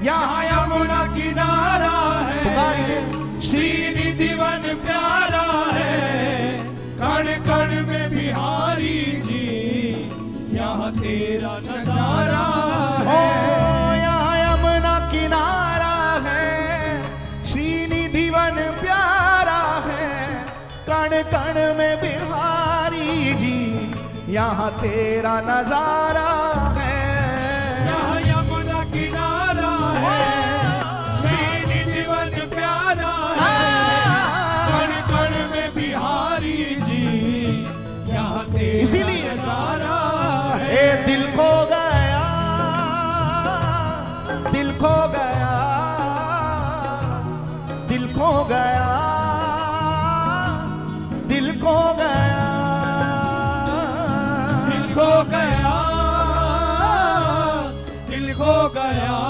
यहाँ यमुना किनारा है, श्रीनिधि वन प्यारा है, कण कण में बिहारी जी, यहाँ तेरा नजारा है। यहाँ यमुना किनारा है, श्रीनिधि वन प्यारा है, कण कण में बिहारी जी, यहाँ तेरा नजारा है। यहाँ यमुना किनारा है, श्रीनिधि वन प्यारा है, कण कण में बिहारी जी, यहाँ तेरा इसीलिए नजारा है। ए दिल खो गया, दिल खो गया, दिल खो गया,